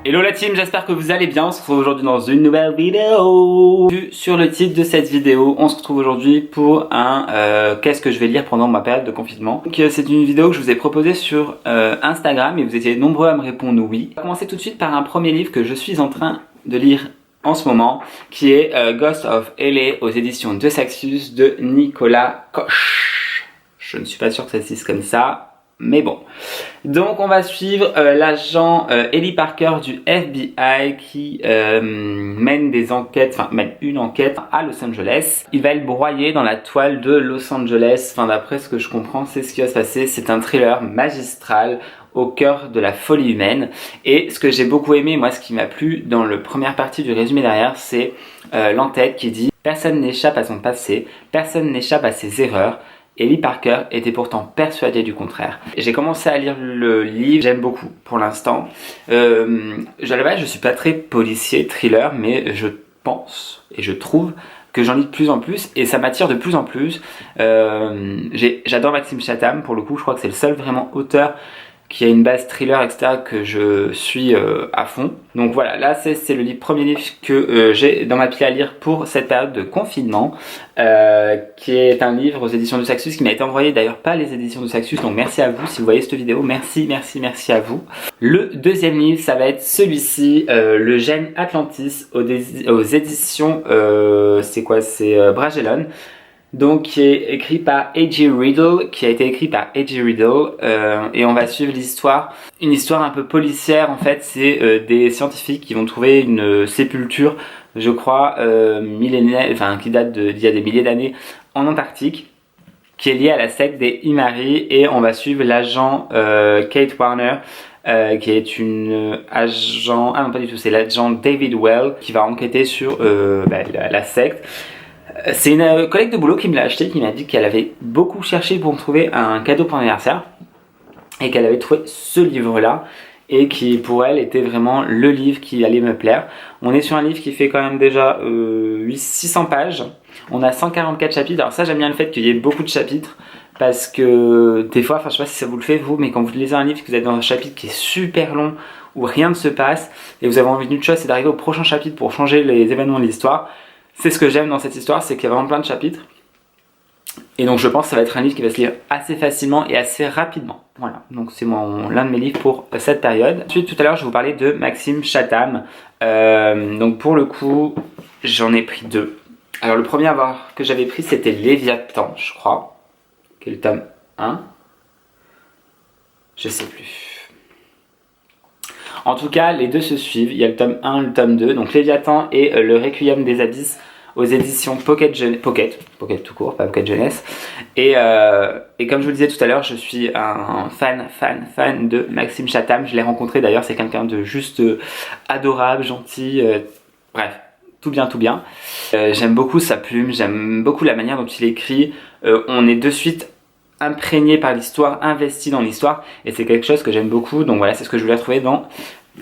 Hello la team, j'espère que vous allez bien. On se retrouve aujourd'hui dans une nouvelle vidéo. Vu sur le titre de cette vidéo, on se retrouve aujourd'hui pour un qu'est-ce que je vais lire pendant ma période de confinement. Donc c'est une vidéo que je vous ai proposée sur Instagram et vous étiez nombreux à me répondre oui. On va commencer tout de suite par un premier livre que je suis en train de lire en ce moment, qui est Ghost of LA aux éditions de Saxus de Nicolas Koch. Je ne suis pas sûr que ça se dise comme ça. Mais bon, donc on va suivre l'agent Ellie Parker du FBI qui mène des enquêtes, enfin mène une enquête à Los Angeles. Il va être broyé dans la toile de Los Angeles, enfin d'après ce que je comprends c'est ce qui va se passer. C'est un thriller magistral au cœur de la folie humaine. Et ce que j'ai beaucoup aimé, moi ce qui m'a plu dans la première partie du résumé derrière, c'est l'entête qui dit « Personne n'échappe à son passé, personne n'échappe à ses erreurs ». Ellie Parker était pourtant persuadée du contraire. J'ai commencé à lire le livre, j'aime beaucoup pour l'instant. À la base, je suis pas très policier, thriller, mais je pense et je trouve que j'en lis de plus en plus et ça m'attire de plus en plus. J'adore Maxime Chatham, pour le coup, je crois que c'est le seul vraiment auteur qui a une base thriller, etc., que je suis à fond. Donc voilà, là c'est le premier livre que j'ai dans ma pile à lire pour cette période de confinement, qui est un livre aux éditions de Saxus, qui m'a été envoyé d'ailleurs par les éditions de Saxus, donc merci à vous si vous voyez cette vidéo, merci à vous. Le deuxième livre, ça va être celui-ci, Le Gène Atlantis, aux éditions, c'est quoi, c'est Bragellon. Donc qui est écrit par A.J. Riddle, et on va suivre l'histoire, une histoire un peu policière en fait. C'est des scientifiques qui vont trouver une sépulture, je crois, millénaire, enfin qui date d'il y a des milliers d'années en Antarctique, qui est liée à la secte des Imari, et on va suivre l'agent Kate Warner, qui est une agent, ah non pas du tout, c'est l'agent David Well qui va enquêter sur la secte. C'est une collègue de boulot qui me l'a acheté, qui m'a dit qu'elle avait beaucoup cherché pour me trouver un cadeau pour anniversaire et qu'elle avait trouvé ce livre-là et qui pour elle était vraiment le livre qui allait me plaire. On est sur un livre qui fait quand même déjà 600 pages, on a 144 chapitres. Alors ça, j'aime bien le fait qu'il y ait beaucoup de chapitres parce que des fois, enfin je sais pas si ça vous le fait vous, mais quand vous lisez un livre que vous êtes dans un chapitre qui est super long où rien ne se passe et vous avez envie d'une chose, c'est d'arriver au prochain chapitre pour changer les événements de l'histoire. C'est ce que j'aime dans cette histoire, c'est qu'il y a vraiment plein de chapitres. Et donc je pense que ça va être un livre qui va se lire assez facilement et assez rapidement. Voilà, donc c'est l'un de mes livres pour cette période. Ensuite, tout à l'heure, je vais vous parlais de Maxime Chatham. Donc pour le coup, j'en ai pris deux. Alors le premier que j'avais pris, c'était Léviathan, je crois. Qui est le tome 1. Je sais plus. En tout cas, les deux se suivent. Il y a le tome 1, le tome 2. Donc Léviathan et le Requiem des Abysses aux éditions Pocket tout court, pas Pocket Jeunesse. Et comme je vous le disais tout à l'heure, je suis un fan de Maxime Chatham. Je l'ai rencontré d'ailleurs, c'est quelqu'un de juste adorable, gentil, bref, tout bien. J'aime beaucoup sa plume, j'aime beaucoup la manière dont il écrit. On est de suite imprégné par l'histoire, investi dans l'histoire, et c'est quelque chose que j'aime beaucoup. Donc voilà, c'est ce que je voulais retrouver dans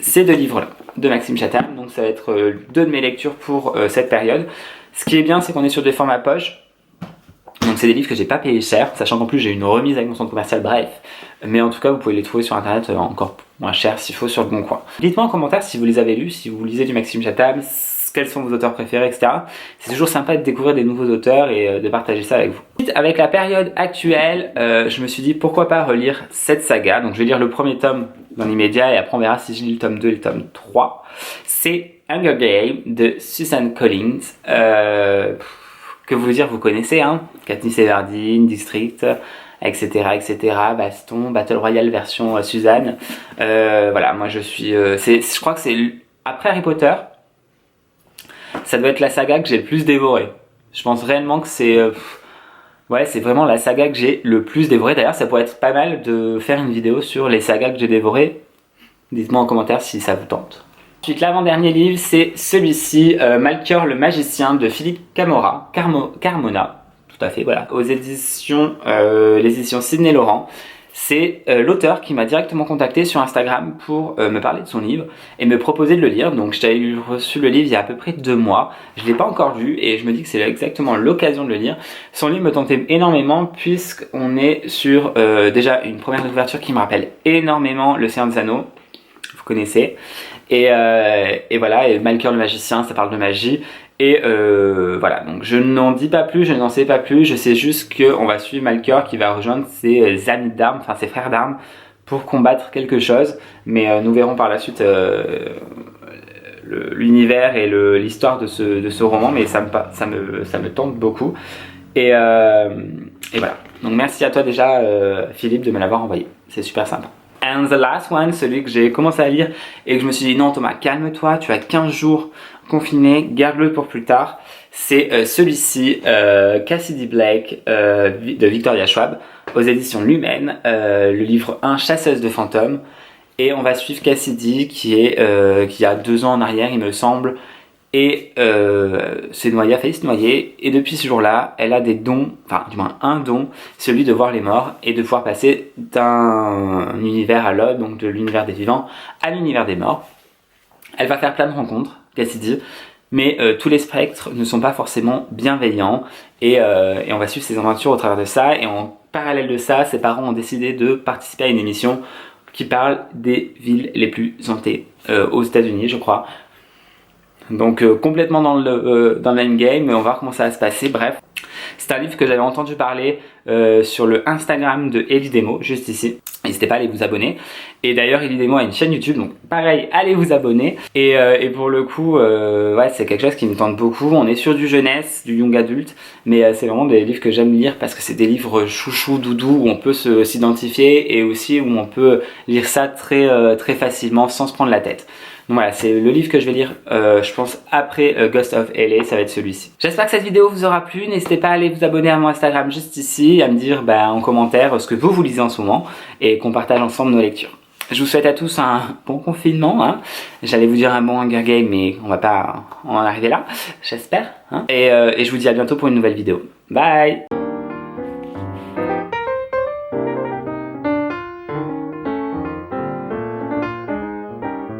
ces deux livres là de Maxime Chatham. Donc ça va être deux de mes lectures pour cette période. Ce qui est bien, c'est qu'on est sur des formats poche, donc c'est des livres que j'ai pas payé cher, sachant qu'en plus j'ai une remise avec mon centre commercial, bref, mais en tout cas vous pouvez les trouver sur internet encore moins cher s'il faut, sur le bon coin. Dites-moi en commentaire si vous les avez lus, si vous lisez du Maxime Chatham, quels sont vos auteurs préférés, etc. C'est toujours sympa de découvrir des nouveaux auteurs et de partager ça avec vous. Avec la période actuelle, je me suis dit pourquoi pas relire cette saga. Donc je vais lire le premier tome dans l'immédiat et après on verra si je lis le tome 2 et le tome 3. C'est Hunger Games de Susan Collins. Que vous dire, vous connaissez, hein, Katniss Everdeen, District, etc. Baston, Battle Royale version Suzanne. Voilà, moi je suis... je crois que c'est après Harry Potter, ça doit être la saga que j'ai le plus dévorée. Je pense réellement que c'est... ouais, c'est vraiment la saga que j'ai le plus dévorée. D'ailleurs, ça pourrait être pas mal de faire une vidéo sur les sagas que j'ai dévorées. Dites-moi en commentaire si ça vous tente. Ensuite, l'avant-dernier livre, c'est celui-ci, Malchior le magicien de Philippe Carmona. Tout à fait, voilà. Aux éditions, les éditions Sidney Laurent. C'est l'auteur qui m'a directement contacté sur Instagram pour me parler de son livre et me proposer de le lire. Donc j'avais reçu le livre il y a à peu près 2 mois, je ne l'ai pas encore lu et je me dis que c'est exactement l'occasion de le lire. Son livre me tentait énormément puisqu'on est sur déjà une première ouverture qui me rappelle énormément Le Seigneur des Anneaux. vous connaissez. Et voilà, et Malkor le magicien, ça parle de magie. Et voilà, donc je n'en dis pas plus, je n'en sais pas plus, je sais juste qu'on va suivre Malkor qui va rejoindre ses amis d'armes, enfin ses frères d'armes, pour combattre quelque chose. Mais nous verrons par la suite l'univers et l'histoire de ce roman, mais ça me tente beaucoup. Et voilà, donc merci à toi déjà Philippe de me l'avoir envoyé, c'est super sympa. And the last one, celui que j'ai commencé à lire et que je me suis dit non Thomas, calme-toi, tu as 15 jours confiné, garde-le pour plus tard. C'est celui-ci, Cassidy Blake de Victoria Schwab, aux éditions Lumen, le livre 1, Chasseuse de fantômes. Et on va suivre Cassidy qui a 2 ans en arrière il me semble, et s'est noyée, a failli se noyer, et depuis ce jour-là, elle a des dons, enfin du moins un don, celui de voir les morts et de pouvoir passer d'un univers à l'autre, donc de l'univers des vivants à l'univers des morts. Elle va faire plein de rencontres, Cassidy, mais tous les spectres ne sont pas forcément bienveillants, et on va suivre ses aventures au travers de ça, et en parallèle de ça, ses parents ont décidé de participer à une émission qui parle des villes les plus hantées aux États-Unis, je crois. Donc complètement dans le endgame, mais on va voir comment ça va se passer. Bref, c'est un livre que j'avais entendu parler sur le Instagram de Elidemo, juste ici. N'hésitez pas à aller vous abonner. Et d'ailleurs, Elidemo a une chaîne YouTube, donc pareil, allez vous abonner. Et pour le coup, ouais, c'est quelque chose qui me tente beaucoup. On est sur du jeunesse, du young adulte, mais c'est vraiment des livres que j'aime lire parce que c'est des livres chouchou, doudou, où on peut s'identifier et aussi où on peut lire ça très facilement sans se prendre la tête. Donc voilà, c'est le livre que je vais lire, je pense, après Ghost of LA, ça va être celui-ci. J'espère que cette vidéo vous aura plu, n'hésitez pas à aller vous abonner à mon Instagram juste ici, à me dire en commentaire ce que vous lisez en ce moment, et qu'on partage ensemble nos lectures. Je vous souhaite à tous un bon confinement, hein. J'allais vous dire un bon Hunger Game, mais on va pas en arriver là, j'espère. Hein. Et je vous dis à bientôt pour une nouvelle vidéo. Bye!